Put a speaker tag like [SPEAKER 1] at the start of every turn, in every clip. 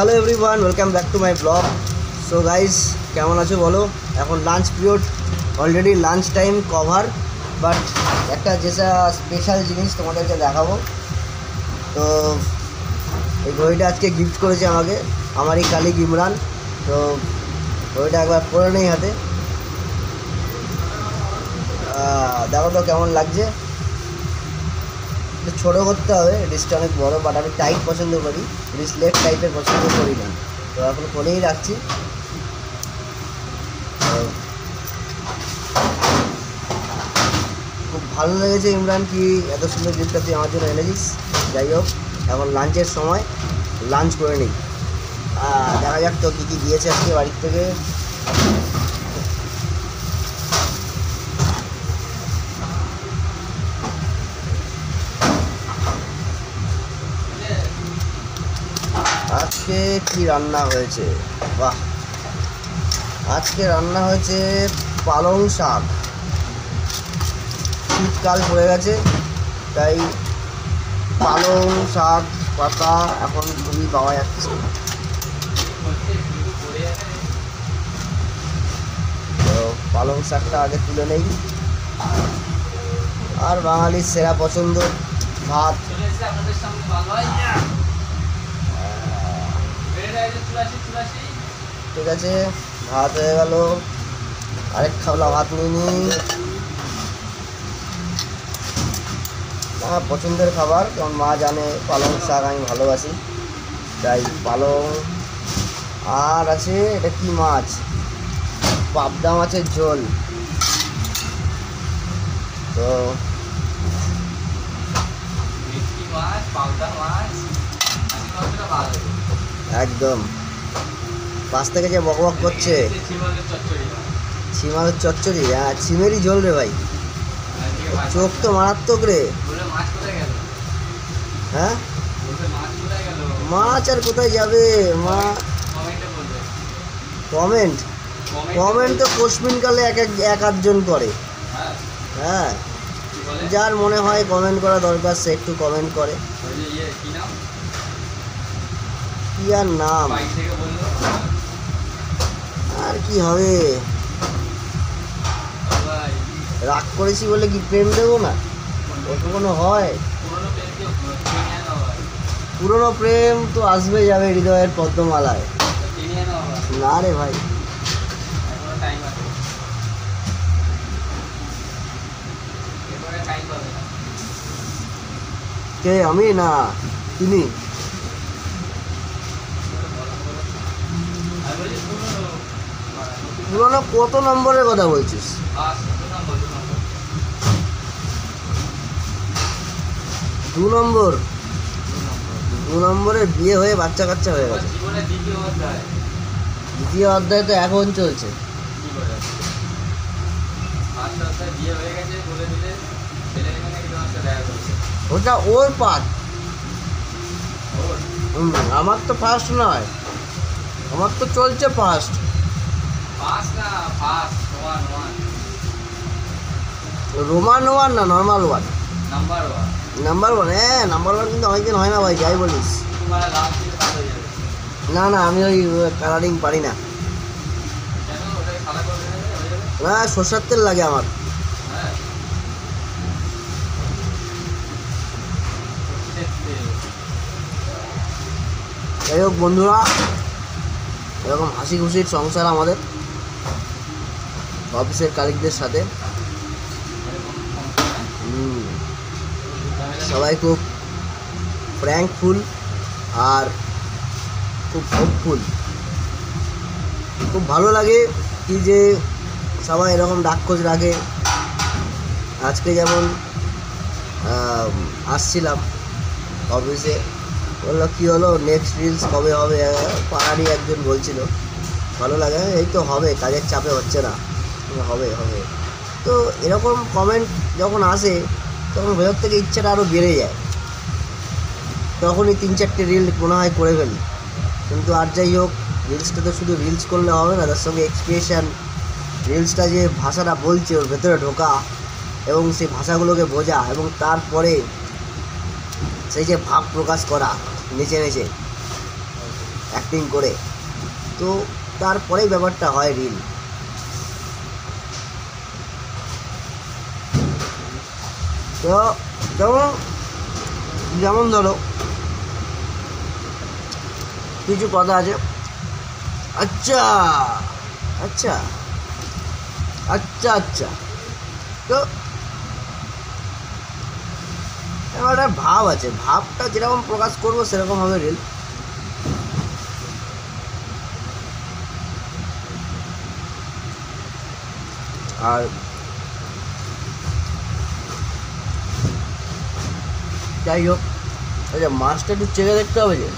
[SPEAKER 1] Hello everyone, welcome back to my blog. So guys, কেমন আছো বলো? এখন lunch period, already lunch time cover, but একটা যেটা স্পেশাল জিনিস তোমাদেরকে দেখাবো। তো এই ঘড়িটা আজকে গিফট করেছে আমাকে আমারই কালিগ ইমরান। তো ঘড়িটা একবার পরে নেই হাতে, দেখো তো কেমন লাগছে। ছোটো করতে হবে, রিস্টটা অনেক বড়ো, বাট আমি টাইট পছন্দ করি, রিস্টলেট টাইপের পছন্দ করি না। তো এখন ফোনেই রাখছি। খুব ভালো লেগেছে ইমরান, কি এত সুন্দর গিফটটা তুই আমার জন্য এনেছিস। যাই হোক, এখন লাঞ্চের সময়, লাঞ্চ করে নিই। দেখা যাক তো কী কী দিয়েছে আজকে বাড়ির থেকে। আজকে কি রান্না হয়েছে? বাহ, আজকে রান্না হয়েছে পালং শাক। শীতকাল পড়ে গেছে, তাই পালং শাক পাতা এখন খুবই পাওয়া যাচ্ছে। তো পালং শাকটা আগে তুলে নেই। আর বাঙালির সেরা পছন্দ ভাত। ঠিক আছে, ভাত হয়ে গেল, আরেক খাওলা ভাত নিয়ে নিই। আমার পছন্দের খাবার, কারণ মা জানে পালং শাক আমি ভালোবাসি, তাই পালং। আর আছে এটা কি মাছ? পাবদা মাছের ঝোল। তো একদম পাশ থেকে যে বকবক করছে, ছিমালের চচ্চড়ি। হ্যাঁ, ছিমেরই ঝোল রে ভাই, চোখ তো মারাত্মক রে। হ্যাঁ, মাছ আর কোথায় যাবে? কমেন্ট তো কোশ্মিনকালে এক আধজন করে। হ্যাঁ, যার মনে হয় কমেন্ট করা দরকার সে একটু কমেন্ট করে। কি আর নাম, আর কি হবে? রাগ করেছি বলে কি প্রেম দেবো না? ওটা কোনো হয়? পুরনো প্রেম তো আসবে যাবে হৃদয়ের পদ্মমালায়। না রে ভাই, কে আমি না তিনি? পুরনো কত নম্বরের কথা বলছিস? 2 নম্বর? 2 নম্বরের বিয়ে হয়ে বাচ্চা কাচ্চা হয়ে গেছে। দ্বিতীয় অধ্যায় তো এখন চলছে। ওটা ওর পার্ট, আমার তো ফার্স্ট নয়, আমার তো চলছে ফার্স্ট। রোমান 1 না নর্মাল 1? নাম্বার 1। হ্যাঁ, নাম্বার 1 কিন্তু অনেকদিন হয় না ভাই, যাই বলিস। না না, আমি ওই কালারিং পারি না। না, সরষের তেল লাগে আমার। যাই হোক বন্ধুরা, এরকম হাসি খুশির সংসার আমাদের অফিসের কালিগদের সাথে। সবাই খুব ফ্র্যাঙ্কফুল আর খুব হোপফুল। খুব ভালো লাগে কি যে সবাই এরকম ডাকখোঁজ রাখে। আজকে যেমন আসছিলাম অফিসে, বললো কী হলো, নেক্সট রিলস কবে হবে? পাড়ারই একজন বলছিল। ভালো লাগে, এই তো হবে, কাজের চাপে হচ্ছে না, হবে হবে। তো এরকম কমেন্ট যখন আসে তখন ভেতর থেকে ইচ্ছাটা আরও বেড়ে যায়। তখনই 3-4টে রিল মনে হয় করে ফেলি। কিন্তু আর যাই হোক, রিলসটা তো শুধু রিলস করলে হবে না, তার সঙ্গে এক্সপ্রেশন, রিলসটা যে ভাষাটা বলছে ওর ভেতরে ঢোকা এবং সেই ভাষাগুলোকে বোঝা, এবং তারপরে সেই যে ভাব প্রকাশ করা নেচে নেচে, অ্যাক্টিং করে, তো তারপরেই ব্যাপারটা হয় রিল। তো যেমন যেমন ধরো কিছু কথা আছে, আচ্ছা আচ্ছা আচ্ছা আচ্ছা, তো আমার একটা ভাব আছে, ভাবটা যেরকম প্রকাশ করবো সেরকম হবে রিল। আর যাই হোক, আচ্ছা মাছটা একটু চেখে দেখতে হবে যে।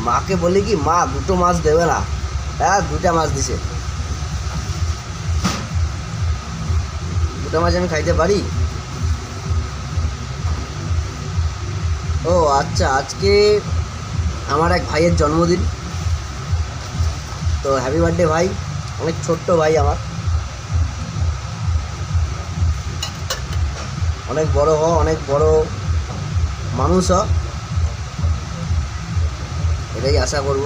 [SPEAKER 1] মাকে বলি কি, মা দুটো মাছ দেবে না, হ্যাঁ 2টা মাছ দিছে, 2টা মাছ আমি খাইতে পারি। ও আচ্ছা, আজকে আমার এক ভাইয়ের জন্মদিন, তো হ্যাপি বার্থডে ভাই, অনেক ছোট্ট ভাই আমার, অনেক বড় হ, অনেক বড় মানুষ হ, এটাই আশা করব,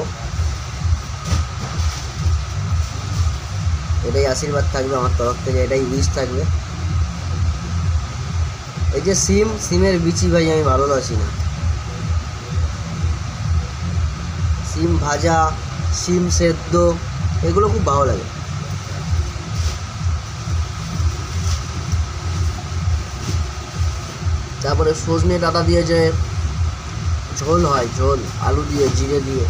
[SPEAKER 1] এটাই আশীর্বাদ থাকবে আমার তরফ থেকে, এটাই উইশ থাকবে। এই যে সিমের বিচি ভাই আমি ভালোবাসি না, সিম ভাজা, সিম সেদ্ধ, এগুলো খুব ভালো লাগে। তারপরে সজনে ডাঁটা দিয়ে যে ঝোল হয়, ঝোল আলু দিয়ে জিরে দিয়ে,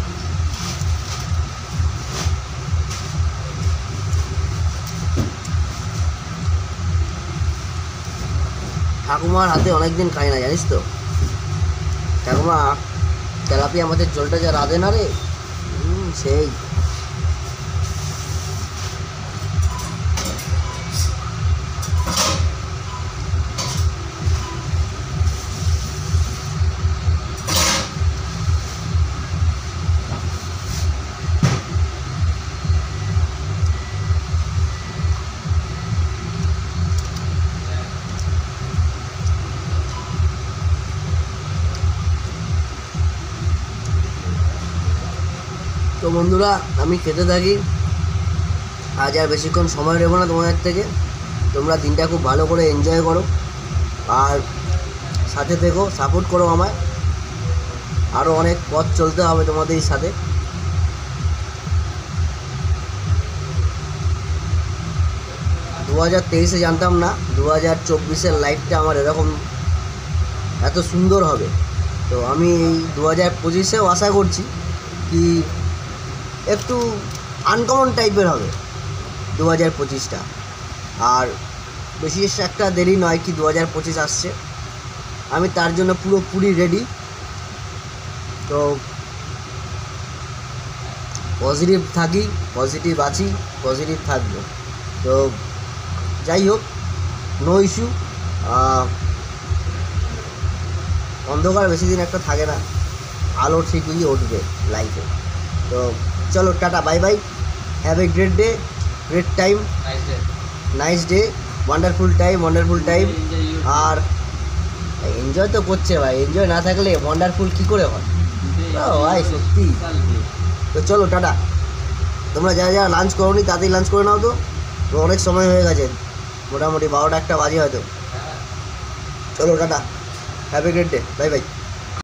[SPEAKER 1] ঠাকুমার হাতে অনেকদিন খাই না জানিস তো, ঠাকুমা তেলাপিয়া মাছের ঝোলটা যা রাঁধে না রে, সেই। তো বন্ধুরা আমি খেতে থাকি, আজ আর বেশিক্ষণ সময় নেব না তোমাদের থেকে, তোমরা দিনটা খুব ভালো করে এনজয় করো, আর সাথে থেকো, সাপোর্ট করো আমায়, আরও অনেক পথ চলতে হবে তোমাদের সাথে। দু 2023-এ জানতাম না 2024-এর লাইফটা আমার এরকম এত সুন্দর হবে, তো আমি এই 2025-এও আশা করছি কি একটু আনকমন টাইপের হবে 2025টা, আর বেশি একটা দেরি নয় কি 2025 আসছে, আমি তার জন্য পুরোপুরি রেডি। তো পজিটিভ থাকি, পজিটিভ আছি, পজিটিভ থাকবো। তো যাই হোক, নো ইস্যু, অন্ধকার বেশি দিন একটা থাকে না, আলো ঠিকই উঠবে লাইফে। তো চলো tata, bye bye, have a great day, great time, nice day, wonderful time. আর এনজয় তো করছে ভাই, এনজয় না থাকলে ওয়ান্ডারফুল কী করে হয় ভাই, সত্যি। তো চলো টাটা, তোমরা যারা যারা লাঞ্চ করোনি তাড়াতাড়ি লাঞ্চ করে নাও, তো অনেক সময় হয়ে গেছে, মোটামুটি 12টা 1টা বাজে হয়তো। চলো tata, have a great day, bye bye.